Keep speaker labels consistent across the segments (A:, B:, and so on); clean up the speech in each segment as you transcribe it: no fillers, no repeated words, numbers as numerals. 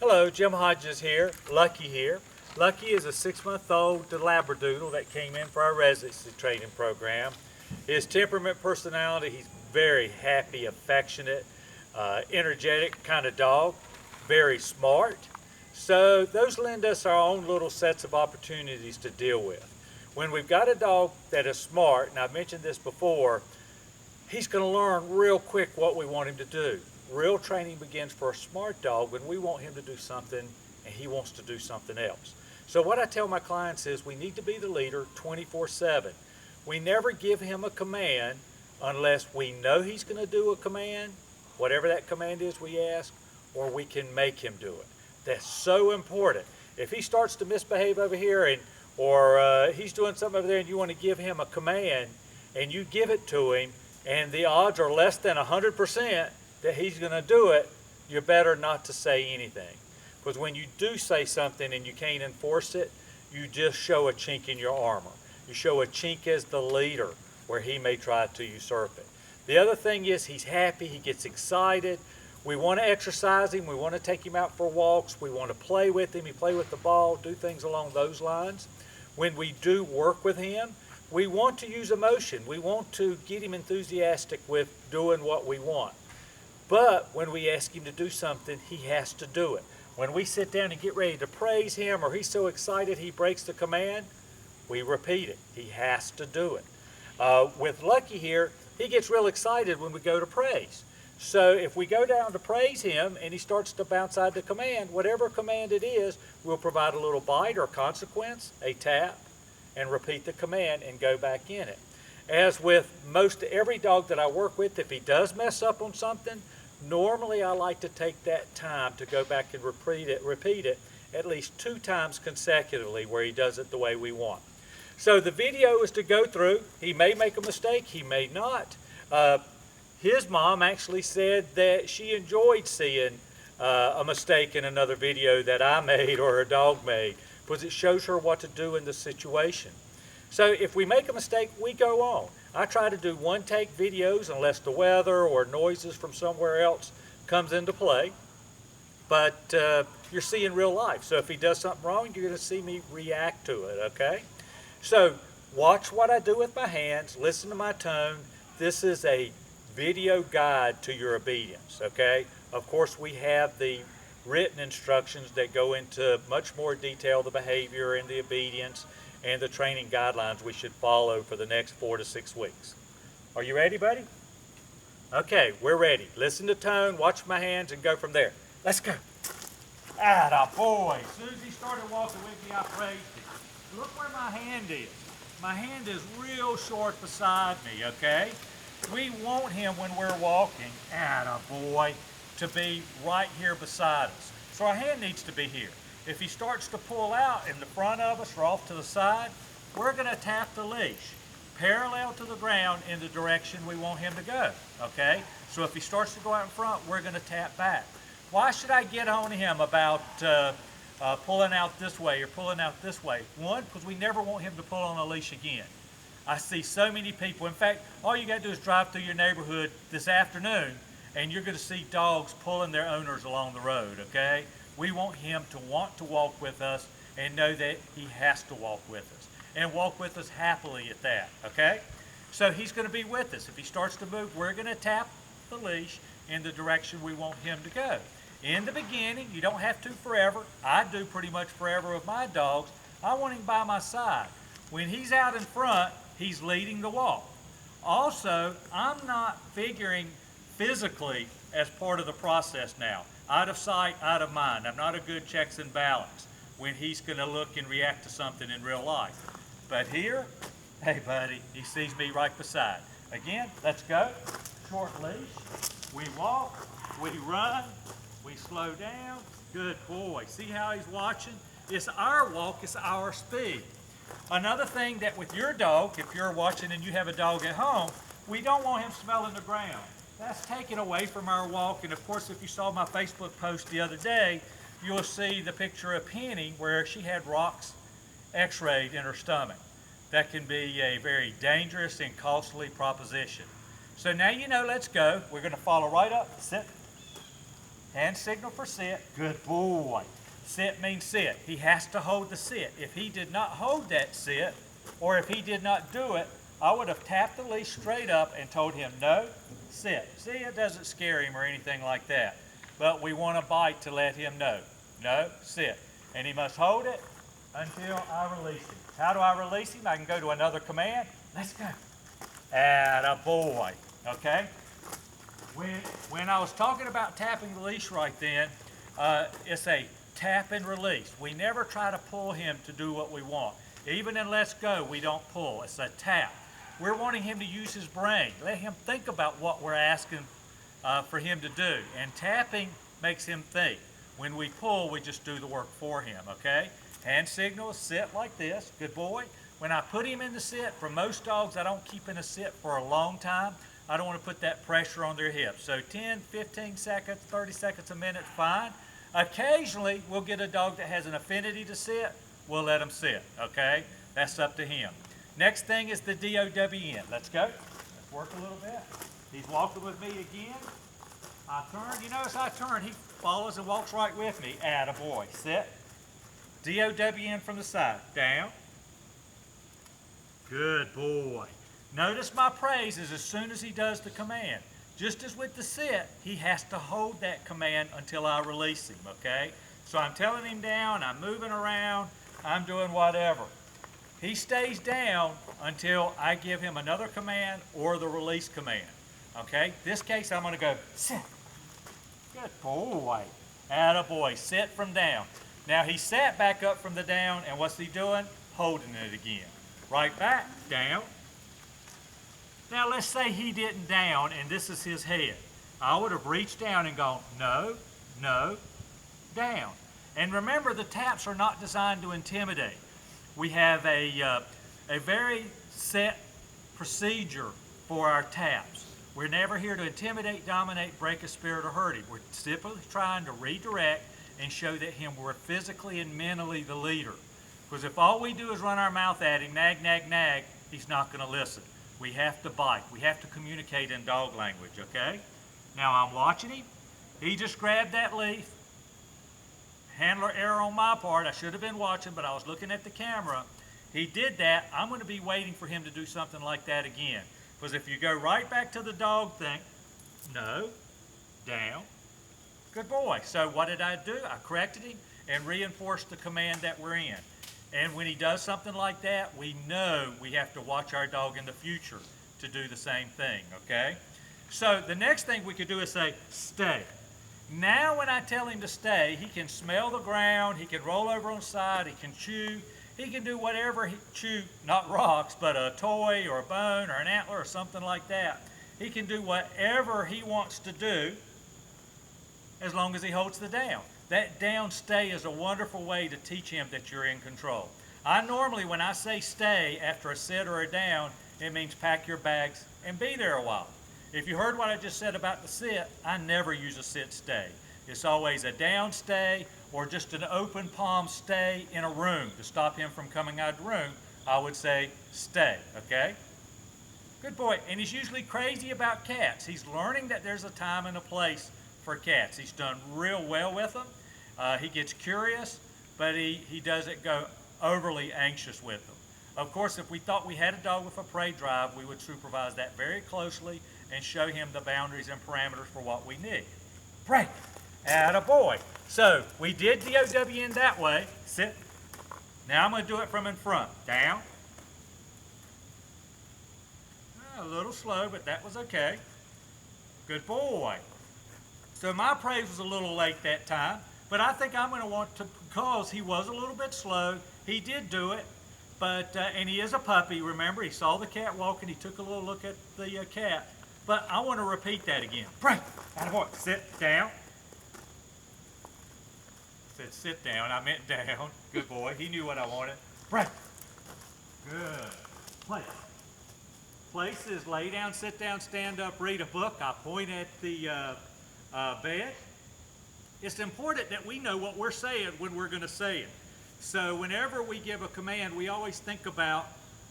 A: Hello, Jim Hodges here, Lucky here. Lucky is a 6-month-old Labradoodle that came in for our residency training program. His temperament, personality, he's very happy, affectionate, energetic kind of dog, very smart. So those lend us our own little sets of opportunities to deal with. When we've got a dog that is smart, and I've mentioned this before, he's going to learn real quick what we want him to do. Real training begins for a smart dog when we want him to do something and he wants to do something else. So what I tell my clients is we need to be the leader 24/7. We never give him a command unless we know he's going to do a command, whatever that command is we ask, or we can make him do it. That's so important. If he starts to misbehave over here or he's doing something over there and you want to give him a command and you give it to him and the odds are less than 100% that he's going to do it, you're better not to say anything. Because when you do say something and you can't enforce it, you just show a chink in your armor. You show a chink as the leader where he may try to usurp it. The other thing is he's happy, he gets excited. We want to exercise him, we want to take him out for walks, we want to play with him, he play with the ball, do things along those lines. When we do work with him, we want to use emotion. We want to get him enthusiastic with doing what we want. But when we ask him to do something, he has to do it. When we sit down and get ready to praise him or he's so excited he breaks the command, we repeat it. He has to do it. With Lucky here, he gets real excited when we go to praise. So if we go down to praise him and he starts to bounce out the command, whatever command it is, we'll provide a little bite or consequence, a tap, and repeat the command and go back in it. As with most every dog that I work with, if he does mess up on something, normally I like to take that time to go back and repeat it at least 2 times consecutively where he does it the way we want. So the video is to go through. He may make a mistake, he may not. His mom actually said that she enjoyed seeing a mistake in another video that I made or her dog made because it shows her what to do in the situation. So if we make a mistake, we go on. I try to do one-take videos unless the weather or noises from somewhere else comes into play. But you're seeing real life. So if he does something wrong, you're going to see me react to it, okay? So watch what I do with my hands. Listen to my tone. This is a video guide to your obedience, okay? Of course, we have the written instructions that go into much more detail, the behavior and the obedience and the training guidelines we should follow for the next 4 to 6 weeks. Are you ready, buddy? Okay, we're ready. Listen to tone, watch my hands, and go from there. Let's go. Atta boy. As soon as he started walking with me, I praised him. Look where my hand is. My hand is real short beside me, okay? We want him when we're walking, atta boy, to be right here beside us. So our hand needs to be here. If he starts to pull out in the front of us or off to the side, we're going to tap the leash parallel to the ground in the direction we want him to go, okay? So if he starts to go out in front, we're going to tap back. Why should I get on him about pulling out this way or pulling out this way? One, because we never want him to pull on a leash again. I see so many people. In fact, all you got to do is drive through your neighborhood this afternoon and you're going to see dogs pulling their owners along the road, okay? We want him to want to walk with us and know that he has to walk with us and walk with us happily at that, okay? So he's going to be with us. If he starts to move, we're going to tap the leash in the direction we want him to go. In the beginning, you don't have to forever. I do pretty much forever with my dogs. I want him by my side. When he's out in front, he's leading the walk. Also, I'm not figuring physically as part of the process now. Out of sight, out of mind. I'm not a good checks and balance when he's going to look and react to something in real life. But here, hey buddy, he sees me right beside. Again, let's go. Short leash. We walk, we run, we slow down. Good boy. See how he's watching? It's our walk, it's our speed. Another thing that with your dog, if you're watching and you have a dog at home, we don't want him smelling the ground. That's taken away from our walk. And of course, if you saw my Facebook post the other day, you'll see the picture of Penny where she had rocks x-rayed in her stomach. That can be a very dangerous and costly proposition. So now you know, let's go. We're going to follow right up, sit, Hand signal for sit. Good boy. Sit means sit. He has to hold the sit. If he did not hold that sit, or if he did not do it, I would have tapped the leash straight up and told him, no, sit. See, it doesn't scare him or anything like that. But we want a bite to let him know. No, sit. And he must hold it until I release him. How do I release him? I can go to another command. Let's go. Attaboy. Okay? When I was talking about tapping the leash right then, it's a tap and release. We never try to pull him to do what we want. Even in Let's Go, we don't pull. It's a tap. We're wanting him to use his brain. Let him think about what we're asking for him to do. And tapping makes him think. When we pull, we just do the work for him, okay? Hand signal, sit like this. Good boy. When I put him in the sit, for most dogs, I don't keep in a sit for a long time. I don't want to put that pressure on their hips. So 10, 15 seconds, 30 seconds a minute, fine. Occasionally, we'll get a dog that has an affinity to sit. We'll let him sit, okay? That's up to him. Next thing is the DOWN. Let's go. Let's work a little bit. He's walking with me again. I turn. You notice I turn. He follows and walks right with me. Attaboy. Sit. DOWN from the side. Down. Good boy. Notice my praise is as soon as he does the command. Just as with the sit, he has to hold that command until I release him, okay? So I'm telling him down, I'm moving around, I'm doing whatever. He stays down until I give him another command or the release command, okay? This case, I'm gonna go, sit. Good boy. Attaboy, sit from down. Now he sat back up from the down, and what's he doing? Holding it again. Right back, down. Now let's say he didn't down and this is his head. I would have reached down and gone, no, no, down. And remember, the taps are not designed to intimidate. We have a very set procedure for our taps. We're never here to intimidate, dominate, break a spirit, or hurt him. We're simply trying to redirect and show that we're physically and mentally the leader. Because if all we do is run our mouth at him, nag, nag, nag, he's not going to listen. We have to bite. We have to communicate in dog language, okay? Now I'm watching him. He just grabbed that leaf. Handler error on my part. I should have been watching, but I was looking at the camera. He did that. I'm going to be waiting for him to do something like that again. Because if you go right back to the dog thing, no, down, good boy. So what did I do? I corrected him and reinforced the command that we're in. And when he does something like that, we know we have to watch our dog in the future to do the same thing, okay? So the next thing we could do is say, stay. Now when I tell him to stay, he can smell the ground, he can roll over on the side, he can chew, he can do whatever he chew, not rocks, but a toy or a bone or an antler or something like that. He can do whatever he wants to do as long as he holds the down. That down stay is a wonderful way to teach him that you're in control. I normally, when I say stay after a sit or a down, it means pack your bags and be there a while. If you heard what I just said about the sit, I never use a sit stay. It's always a down stay or just an open palm stay in a room to stop him from coming out of the room. I would say stay, okay? Good boy. And he's usually crazy about cats. He's learning that there's a time and a place for cats. He's done real well with them. He gets curious, but he doesn't go overly anxious with them. Of course, if we thought we had a dog with a prey drive, we would supervise that very closely and show him the boundaries and parameters for what we need. Prey. Attaboy. So we did DOWN that way. Sit. Now I'm going to do it from in front. Down. A little slow, but that was okay. Good boy. So my praise was a little late that time, but I think I'm going to want to, because he was a little bit slow, he did do it, but and he is a puppy, remember, he saw the cat walking, he took a little look at the cat, but I want to repeat that again. Pray, attaboy, sit down. I said sit down, I meant down. Good boy, he knew what I wanted. Pray. Good. Place. Place is lay down, sit down, stand up, read a book. I point at the bed. It's important that we know what we're saying when we're going to say it. So whenever we give a command, we always think about,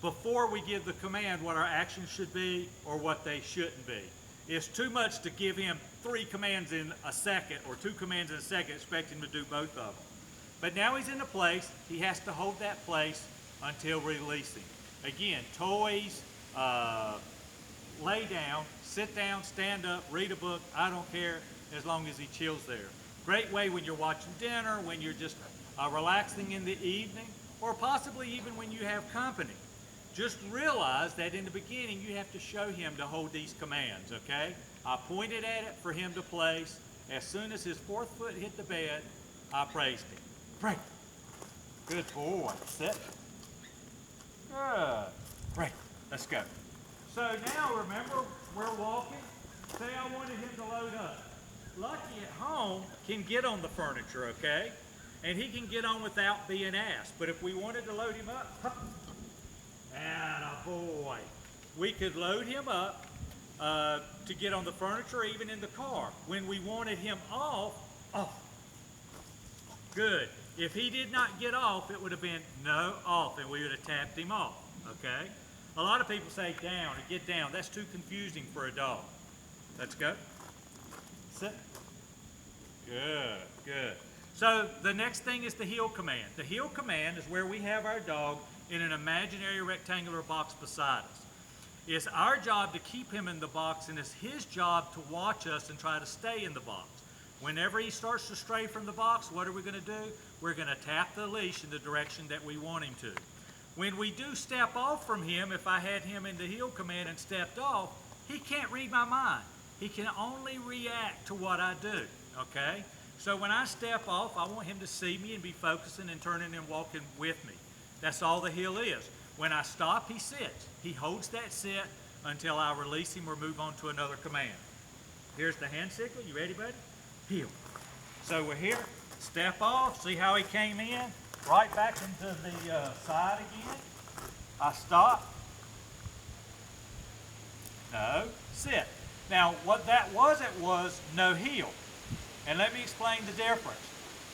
A: before we give the command, what our actions should be or what they shouldn't be. It's too much to give him 3 commands in a second or 2 commands in a second, expect him to do both of them. But now he's in a place, he has to hold that place until releasing. Again, toys, lay down, sit down, stand up, read a book, I don't care, as long as he chills there. Great way when you're watching dinner, when you're just relaxing in the evening, or possibly even when you have company. Just realize that in the beginning you have to show him to hold these commands, okay? I pointed at it for him to place. As soon as his 4th foot hit the bed, I praised him. Break. Good boy. Sit. Good. Break. Let's go. So now remember, we're walking. Say I wanted him to load up. Lucky at home can get on the furniture, okay? And he can get on without being asked. But if we wanted to load him up, attaboy. We could load him up to get on the furniture or even in the car. When we wanted him off. Good. If he did not get off, it would have been no off, and we would have tapped him off, okay? A lot of people say down or get down. That's too confusing for a dog. Let's go. Sit. Good, good. So the next thing is the heel command. The heel command is where we have our dog in an imaginary rectangular box beside us. It's our job to keep him in the box, and it's his job to watch us and try to stay in the box. Whenever he starts to stray from the box, what are we going to do? We're going to tap the leash in the direction that we want him to. When we do step off from him, if I had him in the heel command and stepped off, he can't read my mind. He can only react to what I do, okay? So when I step off, I want him to see me and be focusing and turning and walking with me. That's all the heel is. When I stop, he sits. He holds that sit until I release him or move on to another command. Here's the hand signal. You ready, buddy? Heel. So we're here. Step off. See how he came in? Right back into the side again. I stop. No. Sit. Now, what that was, it was no heel. And let me explain the difference.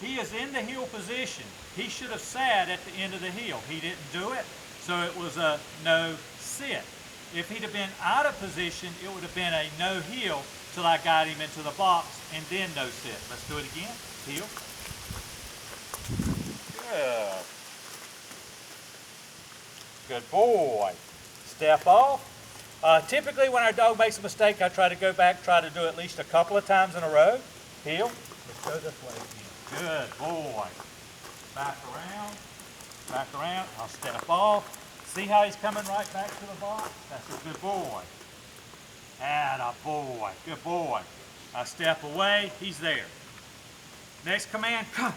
A: He is in the heel position. He should have sat at the end of the heel. He didn't do it, so it was a no sit. If he'd have been out of position, it would have been a no heel till I got him into the box, and then no sit. Let's do it again. Heel. Good. Good boy. Step off. Typically when our dog makes a mistake, I try to go back, try to do at least a couple of times in a row. Heel. Let's go this way again. Good boy. Back around. Back around. I'll step off. See how he's coming right back to the box? That's a good boy. Attaboy. Good boy. I step away. He's there. Next command, come.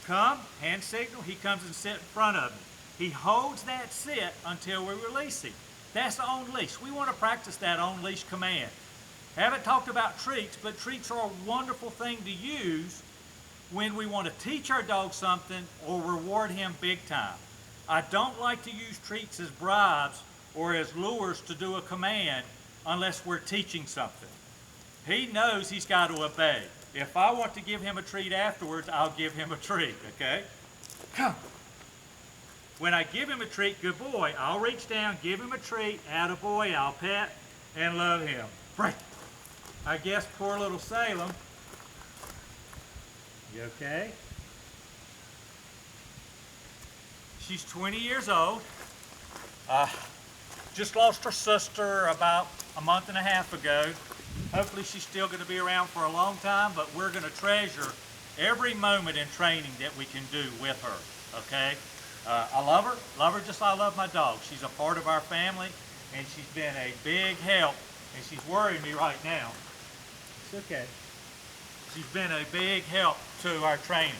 A: Come. Hand signal. He comes and sits in front of me. He holds that sit until we release him. That's on leash. We want to practice that on leash command. Haven't talked about treats, but treats are a wonderful thing to use when we want to teach our dog something or reward him big time. I don't like to use treats as bribes or as lures to do a command unless we're teaching something. He knows he's got to obey. If I want to give him a treat afterwards, I'll give him a treat, okay? Come. When I give him a treat, good boy, I'll reach down, give him a treat, attaboy, I'll pet and love him. Break. I guess poor little Salem. You okay? She's 20 years old. Just lost her sister about a month and a half ago. Hopefully she's still going to be around for a long time, but we're going to treasure every moment in training that we can do with her, okay? I love her just like I love my dog. She's a part of our family, and she's been a big help, and she's worrying me right now. It's okay. She's been a big help to our training.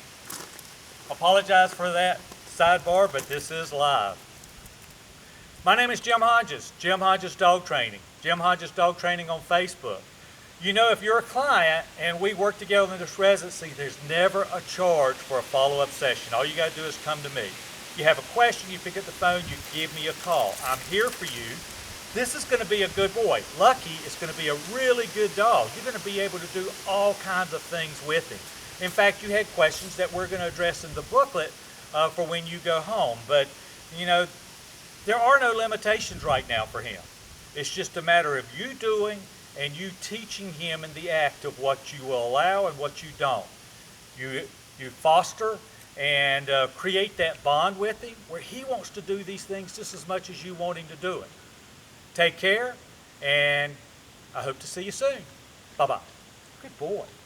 A: Apologize for that sidebar, but this is live. My name is Jim Hodges, Jim Hodges Dog Training. Jim Hodges Dog Training on Facebook. You know, if you're a client and we work together in this residency, there's never a charge for a follow-up session. All you got to do is come to me. You have a question, you pick up the phone, you give me a call. I'm here for you. This is going to be a good boy. Lucky is going to be a really good dog. You're going to be able to do all kinds of things with him. In fact, you had questions that we're going to address in the booklet for when you go home. But, you know, there are no limitations right now for him. It's just a matter of you doing and you teaching him in the act of what you will allow and what you don't. You foster and create that bond with him where he wants to do these things just as much as you want him to do it. Take care, and I hope to see you soon. Bye-bye. Good boy.